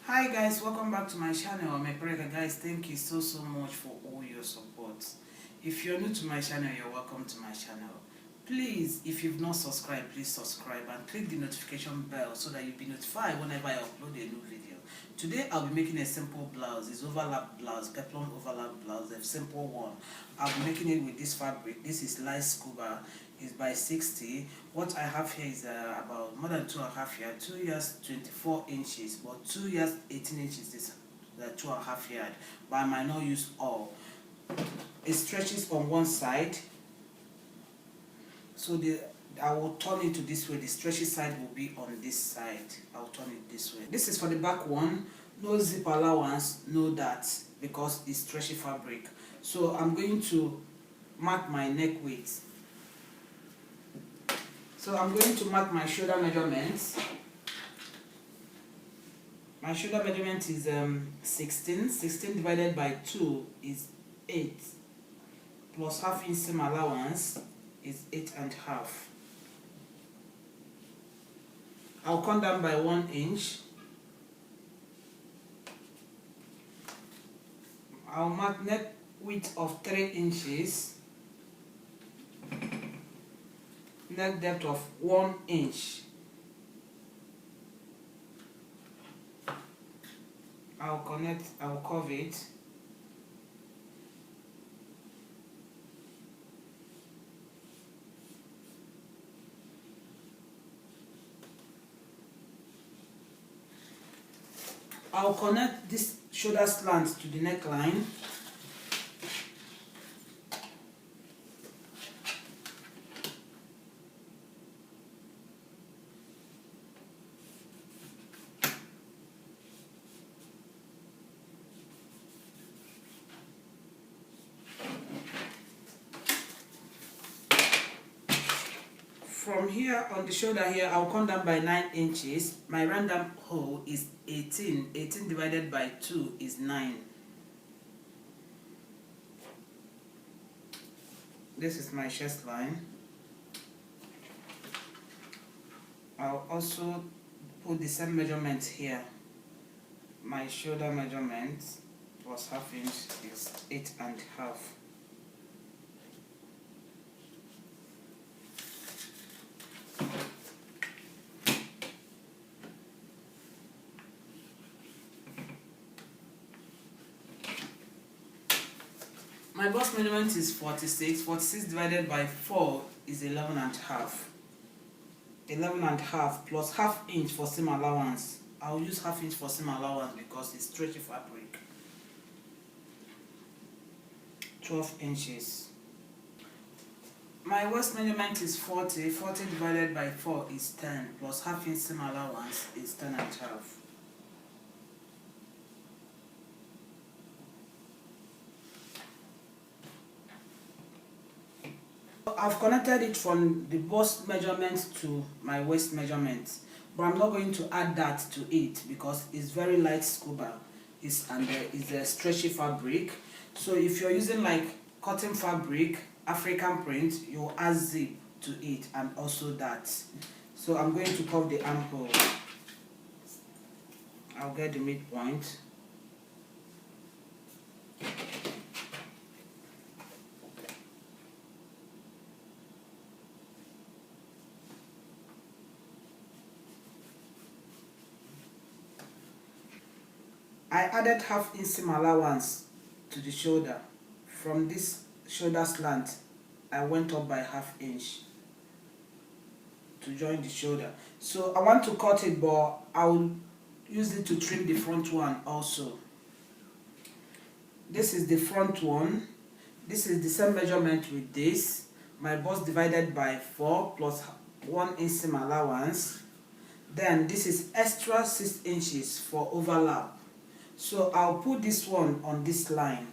Hi guys, welcome back to my channel. My brother guys, thank you so much for all your support. If you're new to my channel, you're welcome to my channel. Please, if you've not subscribed, please subscribe and click the notification bell so that you'll be notified whenever I upload a new video. Today I'll be making a simple blouse. It's overlap blouse, peplum overlap blouse, a simple one. I'll be making it with this fabric. This is light scuba. Is by 60. What I have here is about more than 2.5 yards, 2 years 24 inches, but 2 years 18 inches is the 2.5 yards, but I might not use all. It stretches on one side, so I will turn it to this way. The stretchy side will be on this side. I'll turn it this way. This is for the back one. No zip allowance, no that, because it's stretchy fabric. So I'm going to mark my neck width. So I'm going to mark my shoulder measurements. My shoulder measurement is 16. 16 divided by 2 is 8. Plus half-inch seam allowance is 8.5. I'll come down by 1 inch. I'll mark neck width of 3 inches. Neck depth of 1 inch. I'll curve it. I'll connect this shoulder slant to the neckline. From here on the shoulder here, I'll come down by 9 inches. My random hole is 18. 18 divided by 2 is 9. This is my chest line. I'll also put the same measurement here. My shoulder measurement plus half-inch is 8.5. My bust measurement is 46. 46 divided by 4 is 11.5. 11.5 plus half-inch for seam allowance. I'll use half-inch for seam allowance because it's stretchy fabric. 12 inches. My waist measurement is 40. 40 divided by 4 is 10 plus half-inch seam allowance is 10.5. I've connected it from the bust measurement to my waist measurement, but I'm not going to add that to it because it's very light scuba. It's a stretchy fabric. So if you're using like cotton fabric, African print, you add zip to it and also that. So I'm going to curve the armhole. I'll get the midpoint. I added half-inch seam allowance to the shoulder. From this shoulder slant, I went up by half-inch to join the shoulder. So I want to cut it, but I will use it to trim the front one also. This is the front one. This is the same measurement with this. My bust divided by 4 plus 1 inch seam allowance. Then this is extra 6 inches for overlap. So I'll put this one on this line.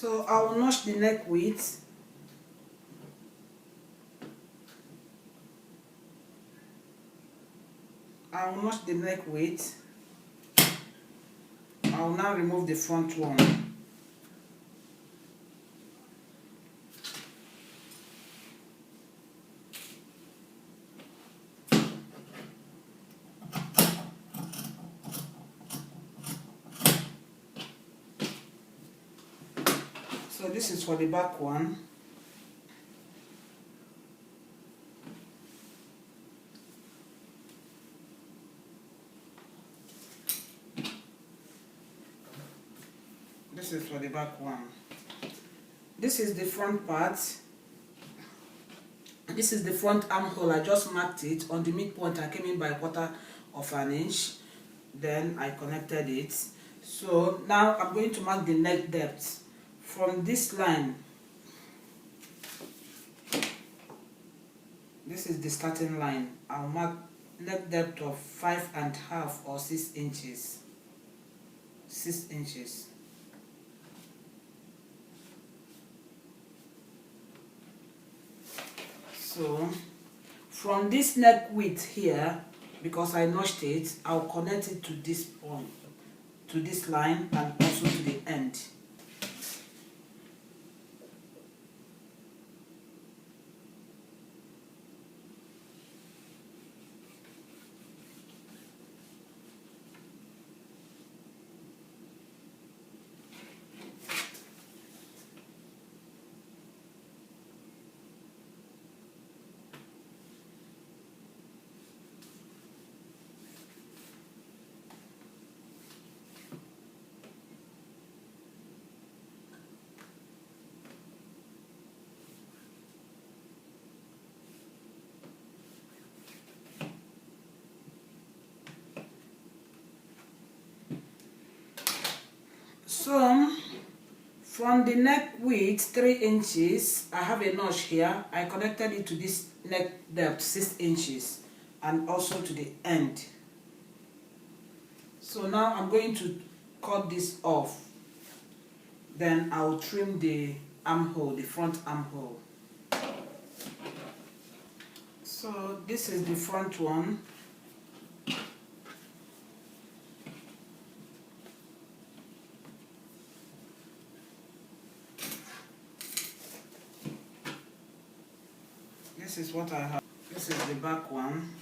So I will notch the neck width. I will notch the neck width. I will now remove the front one. So this is for the back one. This is for the back one. This is the front part. This is the front armhole. I just marked it on the midpoint. I came in by 1/4 inch. Then I connected it. So now I'm going to mark the neck depth. From this line, this is the starting line. I'll mark neck depth of 5.5 or 6 inches. 6 inches. So from this neck width here, because I notched it, I'll connect it to this point, to this line, and also to the end. So from the neck width 3 inches, I have a notch here. I connected it to this neck depth 6 inches and also to the end. So now I'm going to cut this off. Then I'll trim the armhole, the front armhole. So this is the front one. This is what I have. This is the back one.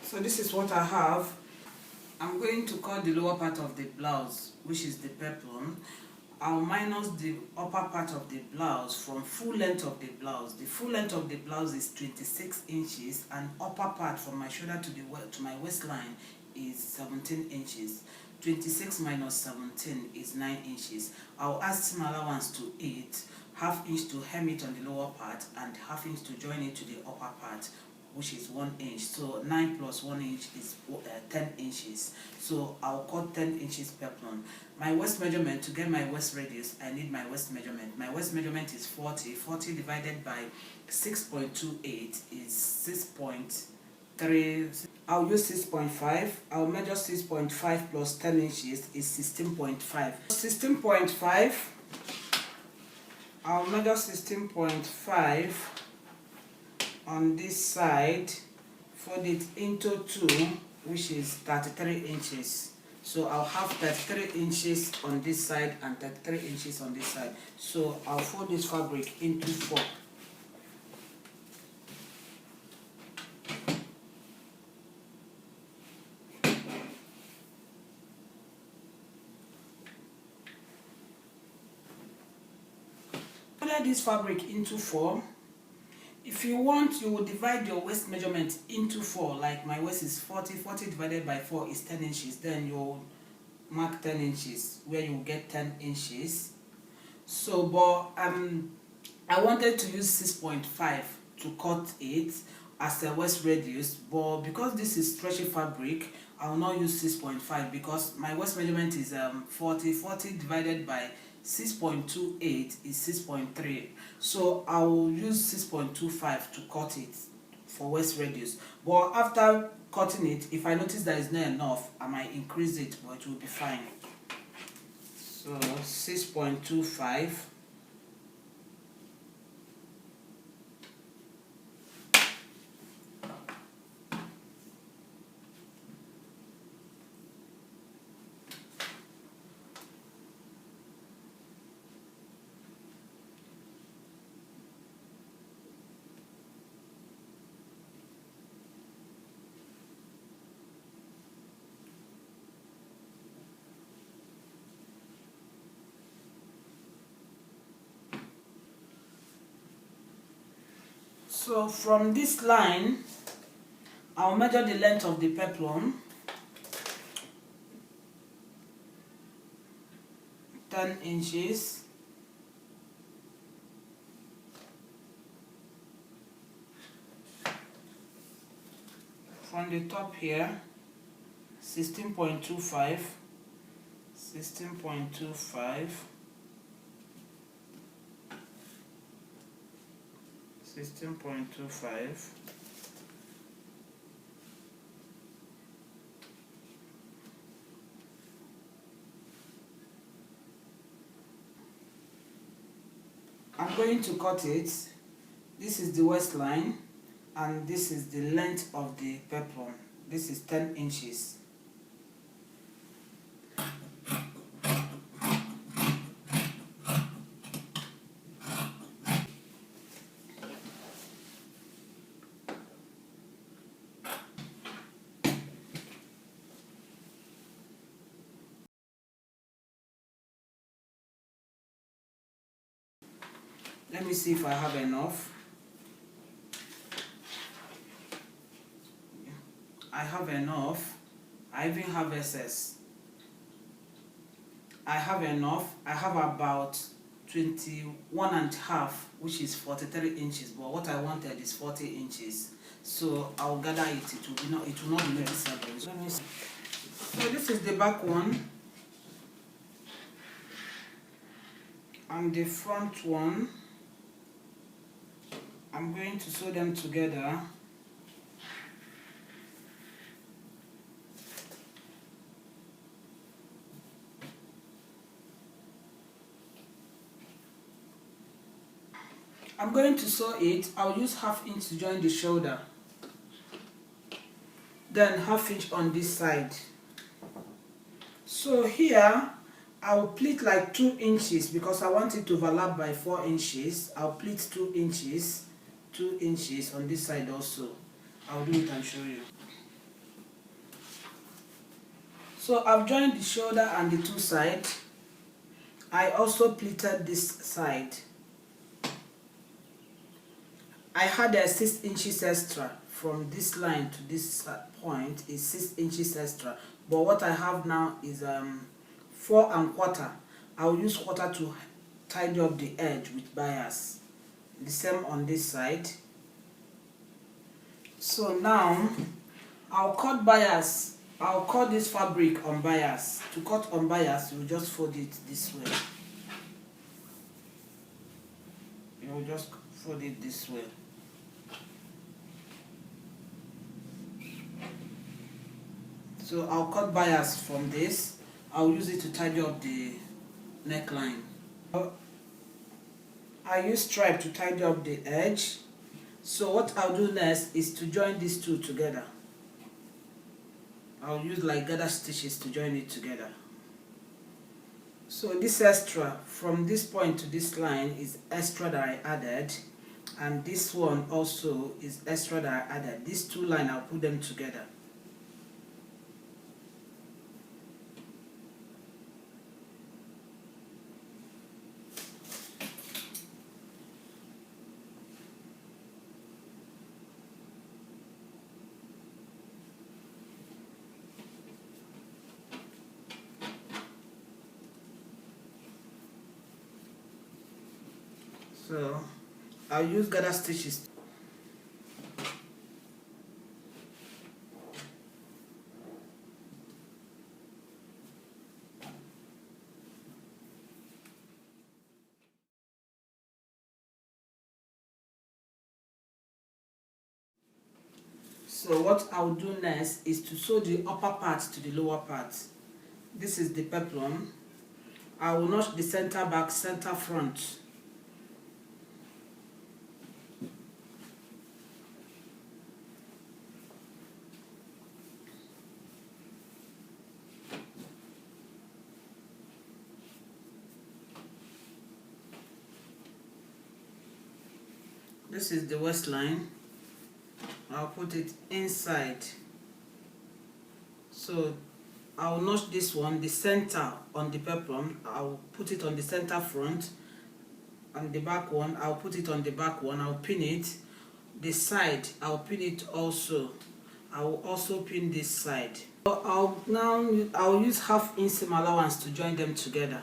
So this is what I have. I'm going to cut the lower part of the blouse, which is the peplum. I'll minus the upper part of the blouse from full length of the blouse. The full length of the blouse is 26 inches and upper part from my shoulder to my waistline is 17 inches. 26 minus 17 is 9 inches. I'll add smaller ones to it, ½ inch to hem it on the lower part and ½ inch to join it to the upper part, which is 1 inch. So 9 plus 1 inch is 10 inches. So I'll cut 10 inches peplum. My waist measurement, to get my waist radius, I need my waist measurement. My waist measurement is 40. 40 divided by 6.28 is 6.3. I'll use 6.5. I'll measure 6.5 plus 10 inches is 16.5. 16.5. I'll measure 16.5 on this side, fold it into 2, which is 33 inches. So I'll have 33 inches on this side and 33 inches on this side. So I'll fold this fabric into 4. Fold this fabric into 4. If you want, you will divide your waist measurement into 4. Like my waist is 40. 40 divided by 4 is 10 inches. Then your mark 10 inches where you get 10 inches. So but I wanted to use 6.5 to cut it as a waist radius, but because this is stretchy fabric, I will not use 6.5 because my waist measurement is 40 divided by 6.28 is 6.3, so I will use 6.25 to cut it for waist radius. But after cutting it, if I notice that it's not enough, I might increase it, but it will be fine. So 6.25. So from this line, I'll measure the length of the peplum, 10 inches. From the top here, 16.25, 16.25, 16.25. I'm going to cut it. This is the waistline and this is the length of the peplum. This is 10 inches. Let me see if I have enough. I have enough. I even have excess. I have enough. I have about 21 and a half, which is 43 inches, but what I wanted is 40 inches. So I'll gather it. It will not be necessary. Let me see. So this is the back one and the front one. I'm going to sew them together. I'm going to sew it. I'll use ½ inch to join the shoulder. Then ½ inch on this side. So here, I'll pleat like 2 inches because I want it to overlap by 4 inches. I'll pleat 2 inches. 2 inches on this side also. I'll do it and show you. So I've joined the shoulder and the 2 sides. I also pleated this side. I had a 6 inches extra from this line to this point is 6 inches extra. But what I have now is 4 1/4. I'll use quarter to tidy up the edge with bias. The same on this side. So now I'll cut bias. I'll cut this fabric on bias. To cut on bias, you just fold it this way. You just fold it this way. So I'll cut bias from this. I'll use it to tidy up the neckline. I use stripe to tidy up the edge. So what I'll do next is to join these two together. I'll use like gather stitches to join it together. So this extra from this point to this line is extra that I added, and this one also is extra that I added. These 2 lines, I'll put them together. So I'll use gather stitches. So what I'll do next is to sew the upper part to the lower part. This is the peplum. I will notch the center back, center front. This is the waistline. I'll put it inside. So I'll notch this one, the center on the peplum. I'll put it on the center front, and the back one I'll put it on the back one. I'll pin it. The side I'll pin it also. I will also pin this side. So I'll use half inseam allowance to join them together.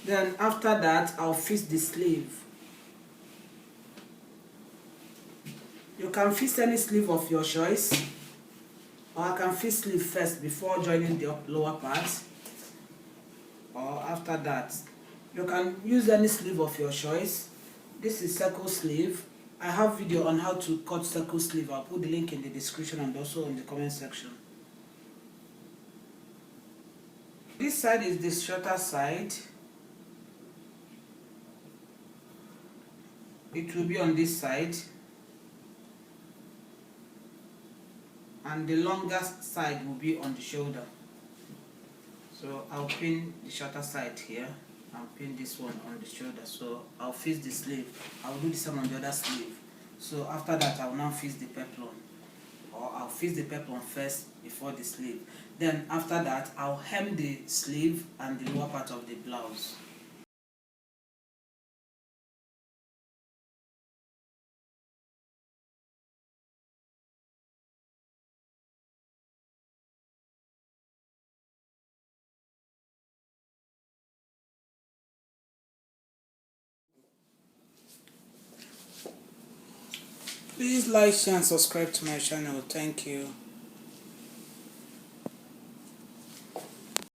Then after that I'll fix the sleeve. You can fix any sleeve of your choice, or I can fix sleeve first before joining the lower part, or after that. You can use any sleeve of your choice. This is circle sleeve. I have video on how to cut circle sleeve. I'll put the link in the description and also in the comment section. This side is the shorter side. It will be on this side, and the longer side will be on the shoulder. So I'll pin the shorter side here. I'll pin this one on the shoulder. So I'll fix the sleeve. I'll do the same on the other sleeve. So after that I will now fix the peplum, or I'll fix the peplum first before the sleeve. Then after that I'll hem the sleeve and the lower part of the blouse. Please like, share and subscribe to my channel. Thank you.